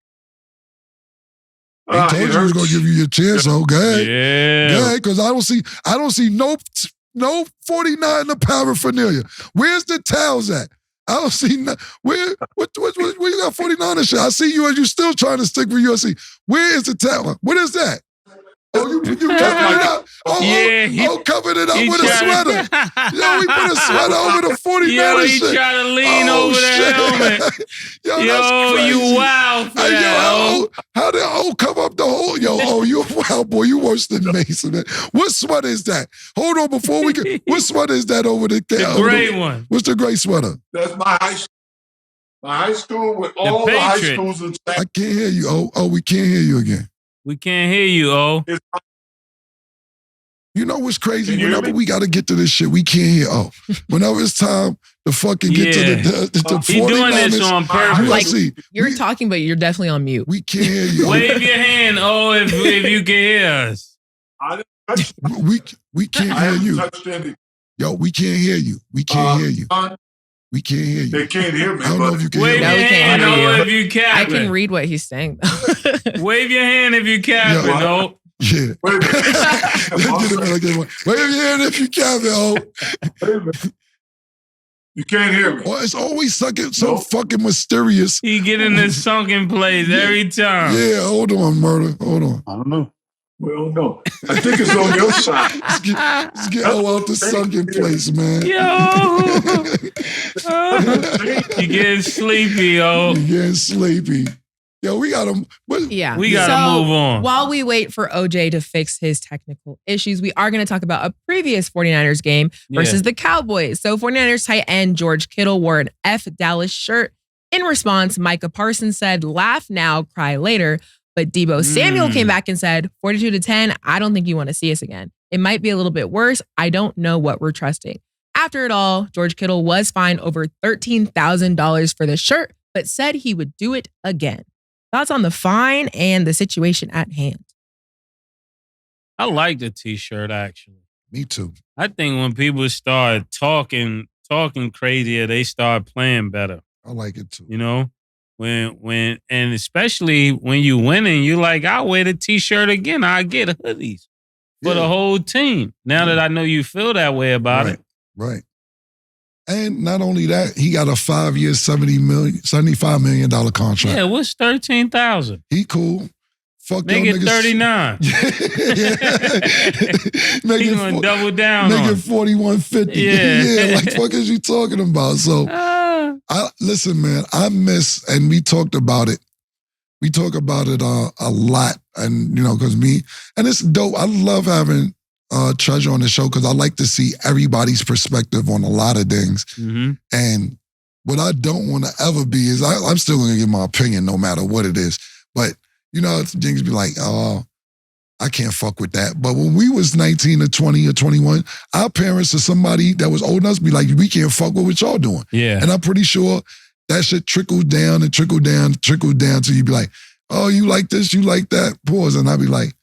I told you we was gonna give you your chance, so go ahead. Yeah. Go ahead, because I don't see no 49er paraphernalia. Where's the towels at? I don't see where you got 49er shit. I see you as you still trying to stick with USC. Where is the towel? What is that? Oh, you covered it up. Covered it up with a sweater. Yo, we put a sweater over the 49er shit. Yo, he tried to lean over the helmet. Yo, you wild for that. How did O cover up the whole? Yo, you a wild boy. You worse than Mason, man. What sweater is that? Hold on, before we get, what sweater is that over the gray one. What's the gray sweater? That's my high school. My high school with all the high schools in I can't hear you. Oh, we can't hear you again. We can't hear you, O. You know what's crazy? Whenever we got to get to this shit, we can't hear O. Whenever it's time to fucking get to the 49ers. He's doing this on purpose. Like, you're talking, but you're definitely on mute. We can't hear you. Wave your hand, O, if you can hear us. We can't hear you. Yo, we can't hear you. We can't hear you. We can't hear you. They can't hear me. I don't know if you can Wave hear me. your hand, O, if you I can. can read what he's saying. Wave your hand if you can, O. Yeah. Wave your hand if you can, O. You can't hear me. Well, it's always so fucking mysterious. He get in this sunken place every time. Yeah, hold on, Murder. Hold on. I don't know. We don't know. I think it's on your side. Let's get O out the sunken place, man. You getting sleepy, O. You getting sleepy. Yo, we got him. Yeah. We got to move on. While we wait for OJ to fix his technical issues, we are going to talk about a previous 49ers game versus the Cowboys. So 49ers tight end George Kittle wore an F Dallas shirt. In response, Micah Parsons said, "Laugh now, cry later." But Deebo Samuel came back and said, 42-10, I don't think you want to see us again. It might be a little bit worse. I don't know what we're trusting. After it all, George Kittle was fined over $13,000 for the shirt, but said he would do it again. Thoughts on the fine and the situation at hand? I like the t-shirt, actually. Me too. I think when people start talking crazier, they start playing better. I like it too. You know? When and especially when you winning, you like, I'll wear the t-shirt again. I'll get hoodies for the whole team. Now that I know you feel that way about it. Right. And not only that, he got a 5-year, $75 million contract. Yeah, what's $13,000? He cool. Fuck Make y'all it niggas. 39. Make He it gonna double down Make on it 4150. Yeah. Like fuck is you talking about? So listen, man, I miss, and we talked about it. We talk about it a lot, and because and it's dope. I love having Treasure on the show because I like to see everybody's perspective on a lot of things. Mm-hmm. And what I don't want to ever be is I'm still going to give my opinion no matter what it is. But things be like, oh, I can't fuck with that. But when we was 19 or 20 or 21, our parents or somebody that was old enough be like, we can't fuck with what y'all doing. Yeah. And I'm pretty sure that shit trickled down and trickled down, trickled down till you be like, oh, you like this, you like that, pause. And I'd be like,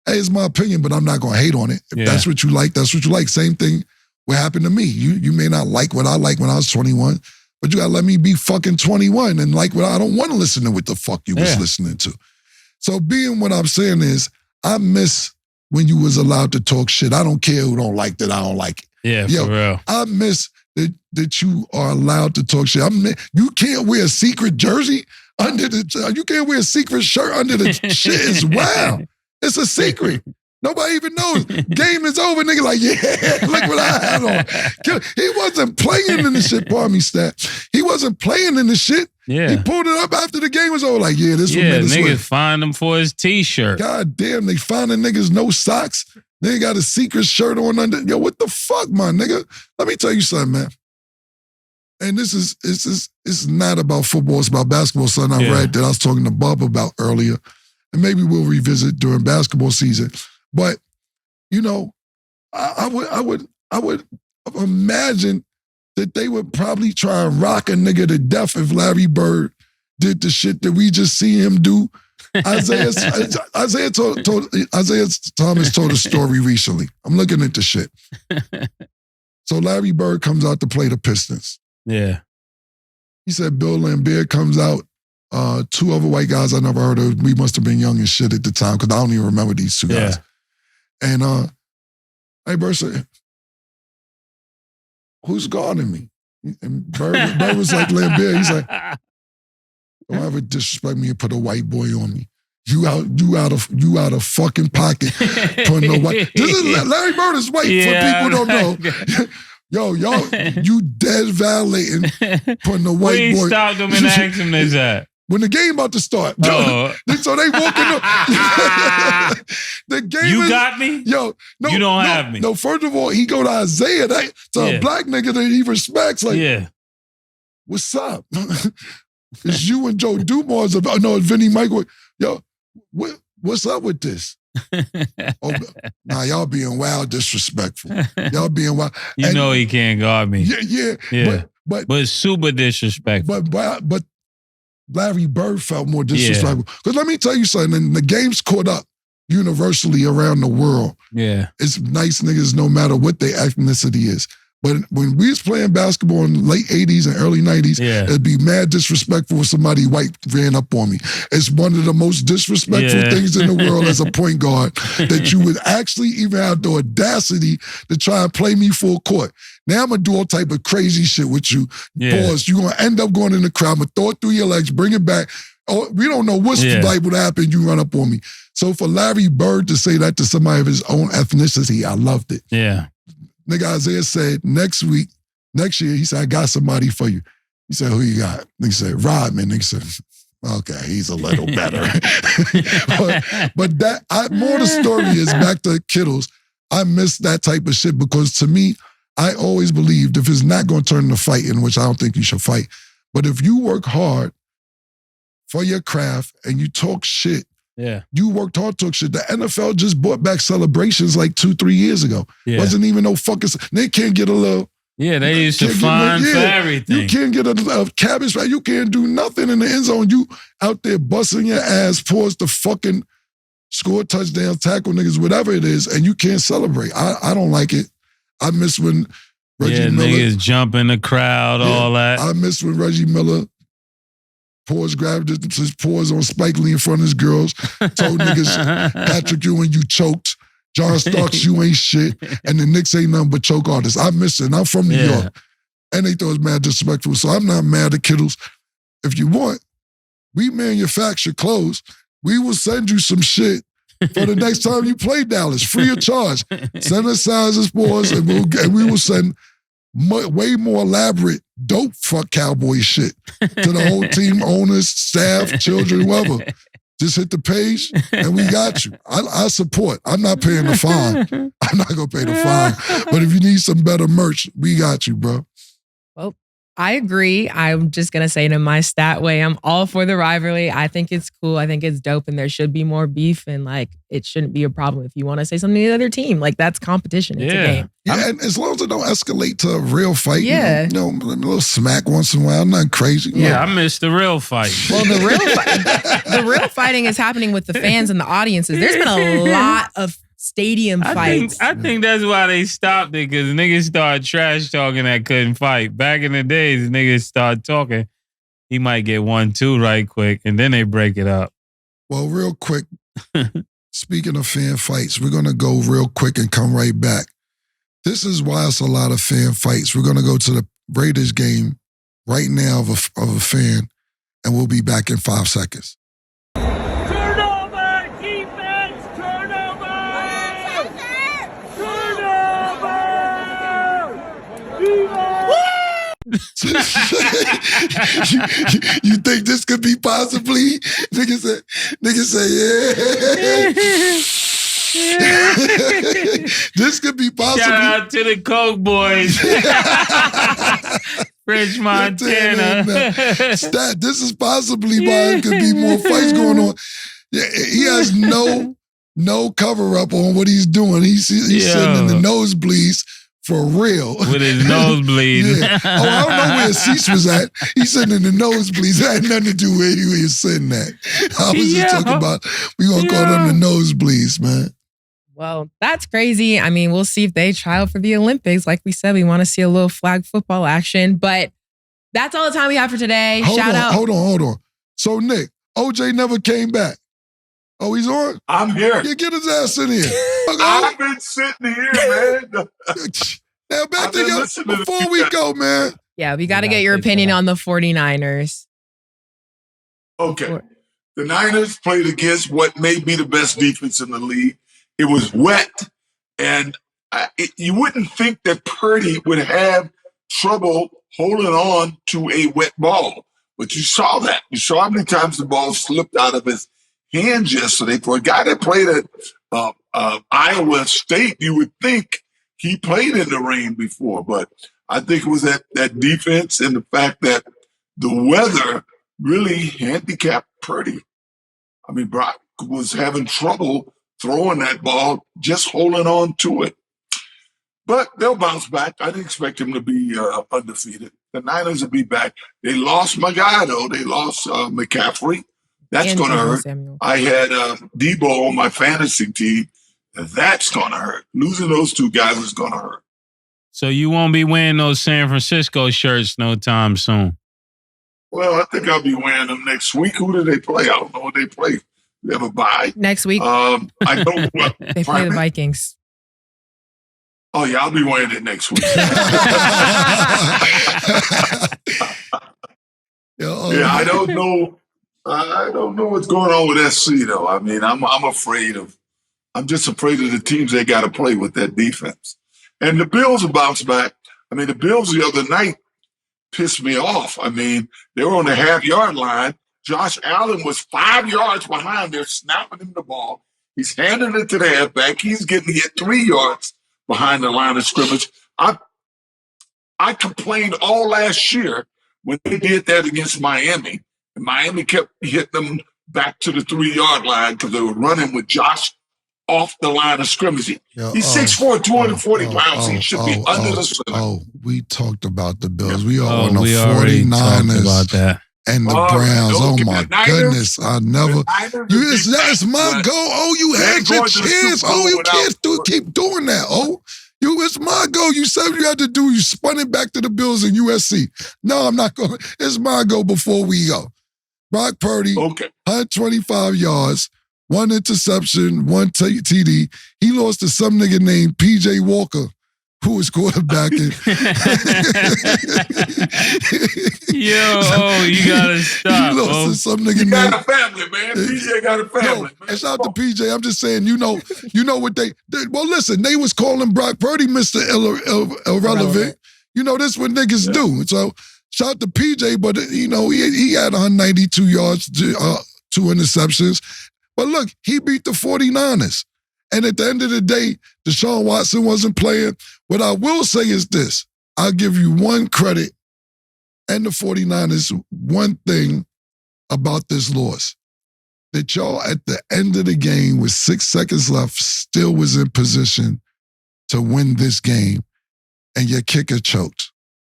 hey, it's my opinion, but I'm not going to hate on it. If that's what you like, that's what you like. Same thing what happened to me. You may not like what I like when I was 21, but you got to let me be fucking 21 and like what I don't want to listen to what the fuck you was listening to. So being what I'm saying is, I miss when you was allowed to talk shit. I don't care who don't like that, I don't like it. Yeah, for real. I miss that you are allowed to talk shit. You can't wear a secret jersey you can't wear a secret shirt under the shit. It's wild. It's a secret. Nobody even knows. Game is over. Nigga like, yeah, look what I had on. He wasn't playing in the shit. Pardon me, Stat. He wasn't playing in the shit. Yeah. He pulled it up after the game was over. Like, yeah, this one made us niggas win. find him for his T-shirt. God damn, they finding niggas no socks. They got a secret shirt on under. Yo, what the fuck, my nigga? Let me tell you something, man. And it's not about football, it's about basketball, something I read that I was talking to Bob about earlier. And maybe we'll revisit during basketball season. But, I would imagine that they would probably try and rock a nigga to death if Larry Bird did the shit that we just see him do. Isaiah Thomas told a story recently. I'm looking at the shit. So Larry Bird comes out to play the Pistons. Yeah. He said Bill Lambert comes out, two other white guys I never heard of. We must have been young as shit at the time because I don't even remember these two guys. And hey, Bird said, who's guarding me? And Bird was like Lambert. He's like, don't ever disrespect me and put a white boy on me. You out of fucking pocket putting a white. This is Larry Bird is white for people who don't know. Yo, y'all, you dead violating putting a white boy. We stopped him and asked him this at. When the game about to start. Oh. So they walking up. The game You got me? Yo, no. You don't have me. No, first of all, he go to Isaiah, to a black nigga that he respects. Like, what's up? It's you and Joe Dumars. It's Vinny Michael. Yo, what's up with this? Y'all being wild disrespectful. Y'all being wild. You know he can't guard me. Yeah. But super disrespectful. But Larry Bird felt more disrespectful. Because let me tell you something, and the game's caught up universally around the world. Yeah. It's nice niggas no matter what their ethnicity is. But when we was playing basketball in the late 80s and early 90s, it'd be mad disrespectful if somebody white ran up on me. It's one of the most disrespectful things in the world as a point guard that you would actually even have the audacity to try and play me full court. Now I'm going to do all type of crazy shit with you. Pause. You're going to end up going in the crowd. I'm going to throw it through your legs, bring it back. Oh, we don't know what's liable to happen. You run up on me. So for Larry Bird to say that to somebody of his own ethnicity, I loved it. Yeah. Nigga Isaiah said next year, he said, I got somebody for you. He said, who you got? Nigga said, Rodman. Nigga said, okay, he's a little better. but that, more the story is back to Kittles. I miss that type of shit because to me, I always believed if it's not going to turn into fighting, which I don't think you should fight, but if you work hard for your craft and you talk shit, you worked hard, took shit. The NFL just brought back celebrations like 2-3 years ago. Wasn't even no fucking. They can't get a little. Yeah, they used to fine for everything. You can't get a cabbage right. You can't do nothing in the end zone. You out there busting your ass, pause the fucking score touchdowns, tackle niggas, whatever it is, and you can't celebrate. I don't like it. I miss when Reggie Miller. Niggas jump in the crowd, all that. I miss when Reggie Miller grabbed his paws on Spike Lee in front of his girls, told niggas, Patrick Ewing, you choked. John Starks, you ain't shit. And the Knicks ain't nothing but choke artists. I miss it. And I'm from New York. And they thought it was mad disrespectful. So I'm not mad at Kittles. If you want, we manufacture clothes. we will send you some shit for the next time you play Dallas, free of charge. Send us sizes for us, and we will send way more elaborate dope fuck cowboy shit to the whole team, owners, staff, children, whoever. Just hit the page and we got you. I support. I'm not paying the fine. I'm not going to pay the fine. But if you need some better merch, we got you, bro. Well, I agree. I'm just going to say it in my stat way. I'm all for the rivalry. I think it's cool. I think it's dope, and there should be more beef, and like it shouldn't be a problem if you want to say something to the other team. Like that's competition. It's a game. Yeah, and as long as it don't escalate to a real fight, Yeah. you know, a little smack once in a while, nothing crazy. Yeah, I miss the real fight. Well, the real fighting is happening with the fans and the audiences. There's been a lot of stadium fights. I think that's why they stopped it, because niggas started trash talking that couldn't fight. Back in the days, niggas started talking. He might get 1-2 right quick, and then they break it up. Well, real quick, speaking of fan fights, we're going to go real quick and come right back. This is why it's a lot of fan fights. We're going to go to the Raiders game right now of a fan, and we'll be back in 5 seconds. Turnover! Defense! Turnover! You think this could be possibly? Niggas say, yeah. This could be possibly. Shout out to the Coke boys. French Montana. This is possibly why it could be more fights going on. Yeah, he has no cover up on what he's doing. He's sitting in the nosebleeds for real. With his nose bleeding. Yeah. Oh, I don't know where his seats was at. He's sitting in the nosebleeds. It had nothing to do with where he was sitting at. I was just talking about, we going to call them the nosebleeds, man. Well, that's crazy. I mean, we'll see if they try out for the Olympics. Like we said, we want to see a little flag football action. But that's all the time we have for today. Hold on. So, Nick, OJ never came back. Oh, he's on? I'm here. Yeah, get his ass in here. I've been sitting here, man. Now, back to you before we go, man. Yeah, we got to get your opinion on the 49ers. Okay. The Niners played against what may be the best defense in the league. It was wet, and you wouldn't think that Purdy would have trouble holding on to a wet ball. But you saw that. You saw how many times the ball slipped out of his hands yesterday. For a guy that played at Iowa State, you would think he played in the rain before. But I think it was that defense and the fact that the weather really handicapped Purdy. I mean, Brock was having trouble throwing that ball, just holding on to it. But they'll bounce back. I didn't expect him to be undefeated. The Niners will be back. They lost my guy, though. They lost McCaffrey. That's going to hurt. Samuel. I had Debo on my fantasy team. That's going to hurt. Losing those two guys is going to hurt. So you won't be wearing those San Francisco shirts no time soon? Well, I think I'll be wearing them next week. Who do they play? I don't know what they play. They have a bye. Next week, I know what. they play the Vikings. Oh, yeah, I'll be wearing it next week. Yeah, I don't know. I don't know what's going on with SC, though. I mean, I'm just afraid of the teams they got to play with that defense. And the Bills will bounce back. I mean, the Bills the other night pissed me off. I mean, they were on the half-yard line. Josh Allen was 5 yards behind. They're snapping him the ball. He's handing it to the halfback. He's getting hit 3 yards behind the line of scrimmage. I complained all last year when they did that against Miami. And Miami kept hitting them back to the 3 yard line because they were running with Josh off the line of scrimmage. He's 6'4", 240 pounds. He should be under the center. Oh, we talked about the Bills. We are on the we already talked 49ers. about that. And the Browns. Oh, my goodness. I never. That's my goal. Oh, you had your chance. Oh, you can't keep doing that. Oh, it's my goal. You said you had to do. You spun it back to the Bills and USC. No, I'm not going. It's my goal before we go. Brock Purdy, 125 yards, 1 interception, 1 TD. He lost to some nigga named P.J. Walker who was quarterbacking. Yo, you gotta stop. You lost to some nigga You named. got a family, man. PJ got a family, man. And shout out to PJ. I'm just saying, you know what they well, listen, they was calling Brock Purdy Mr. Irrelevant. You know, this what niggas do. So shout out to PJ, but you know, he had 192 yards, 2 interceptions. But look, he beat the 49ers. And at the end of the day, Deshaun Watson wasn't playing. What I will say is this. I'll give you one credit and the 49ers one thing about this loss. That y'all at the end of the game with 6 seconds left still was in position to win this game and your kicker choked.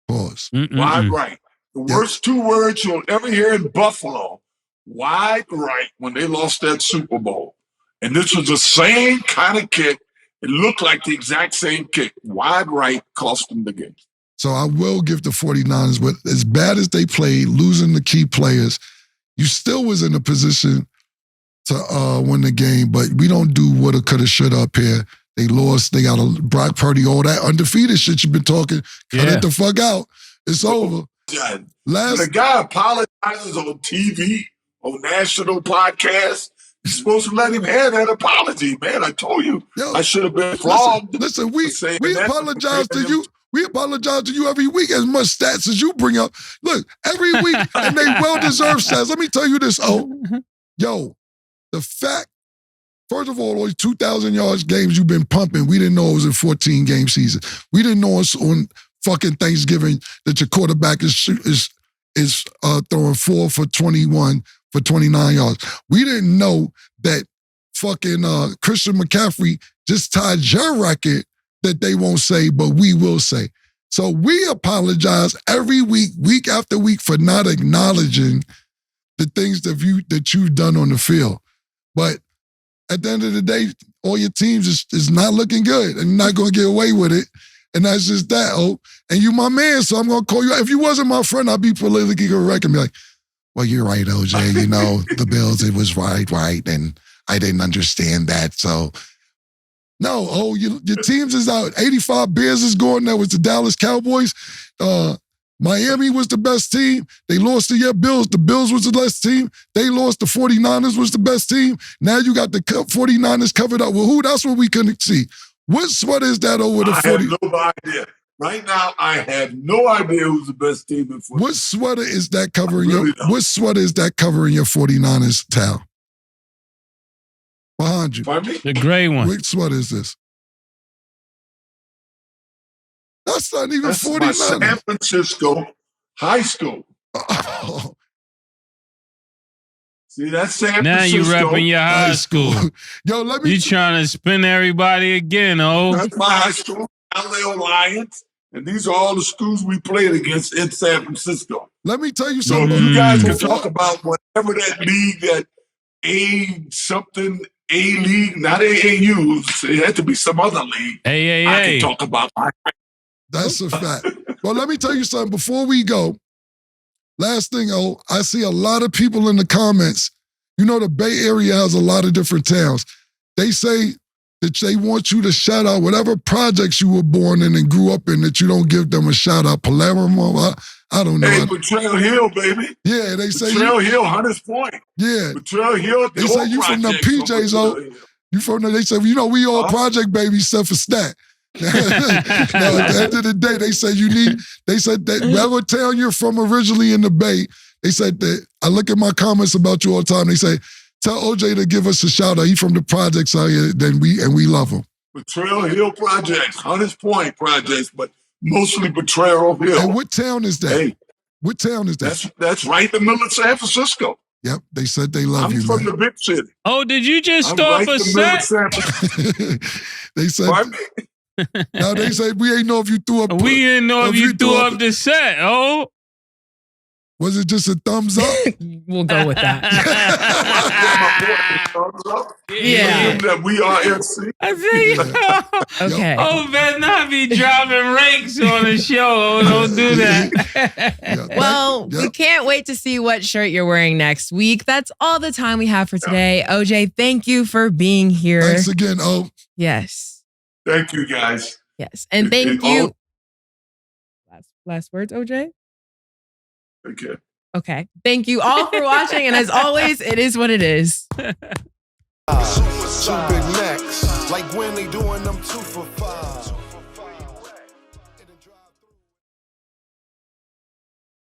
Pause. Wide right. The worst 2 words you'll ever hear in Buffalo. Wide right when they lost that Super Bowl. And this was the same kind of kick. It looked like the exact same kick. Wide right cost them the game. So I will give the 49ers, but as bad as they played, losing the key players, you still was in a position to win the game, but we don't do woulda, coulda, shoulda up here. They lost. They got a Brock Purdy, all that undefeated shit you've been talking. Cut it the fuck out. It's over. The guy apologizes on TV, on national podcasts. You're supposed to let him have that apology, man. I told you I should have been flogged. Listen, we apologize to you. We apologize to you every week as much stats as you bring up. Look, every week, and they well-deserved stats. Let me tell you this, Yo, the fact, first of all, those 2,000 yards games you've been pumping, we didn't know it was a 14-game season. We didn't know it's on fucking Thanksgiving that your quarterback is throwing 4 for 21 for 29 yards. We didn't know that fucking Christian McCaffrey just tied your record that they won't say, but we will say. So we apologize every week, week after week, for not acknowledging the things that you've done on the field. But at the end of the day, all your teams is not looking good and not going to get away with it. And that's just that, And you my man, so I'm going to call you. If you wasn't my friend, I'd be politically correct and be like, well, you're right, OJ. You know, the Bills, it was right, and I didn't understand that. So, no, your teams is out. 85 Bears is going. That was the Dallas Cowboys. Miami was the best team. They lost to your Bills. The Bills was the best team. They lost. The 49ers was the best team. Now you got the 49ers covered up. Well, who? That's what we couldn't see. What sweater is that over the 40? I have no idea. Right now, I have no idea who's the best team in football. What sweater is that covering What sweater is that covering your 49ers towel? Behind you. Pardon me? The gray one. Which sweater is this? That's not even 49ers. San Francisco High School. Oh. See, that's San now Francisco. You repping your high school. Yo, let me. You trying to spin everybody again, That's my high school, LA Alliance. And these are all the schools we played against in San Francisco. Let me tell you So something. you guys can talk about whatever that league, that A league, not AAU. It had to be some other league. AAA. I can talk about. That's a fact. Well, let me tell you something before we go. Last thing, I see a lot of people in the comments. You know, the Bay Area has a lot of different towns. They say that they want you to shout out whatever projects you were born in and grew up in, that you don't give them a shout out. Palermo, I don't know. Hey, Betrayal Hill, baby. Yeah, they say Betrayal Hill, Hunters Point. Yeah. Betrayal Hill. They say you from them PJs, You from them, they say, you know, we all project babies except for Stat. Now, at the end of the day, they say they said that whatever town you're from originally in the Bay, they said that, I look at my comments about you all the time, they say, tell OJ to give us a shout out. He from the projects out here, we love him. Betrayal Hill Projects, Hunters Point Projects, but mostly Betrayal Hill. And what town is that? Hey, what town is that? That's right in the middle of San Francisco. Yep, they said they love you, I'm from man. the big city. Oh, did you just I'm start right a in the middle of set? San Francisco. They said. Pardon me? Now they say we ain't know if you threw up. We didn't know if you threw up the set. Oh, was it just a thumbs up? We'll go with that. Yeah. That we are FC. I think. Okay. Oh, better not be dropping rakes on the show. Oh, don't do that. Well, we can't wait to see what shirt you're wearing next week. That's all the time we have for today. OJ, thank you for being here. Thanks again, O. Yes. Thank you, guys. Yes. And thank you. Last words, OJ? Okay. Okay. Thank you all for watching. And as always, it is what it is. Two Big Macs, like when they doing them 2 for $5.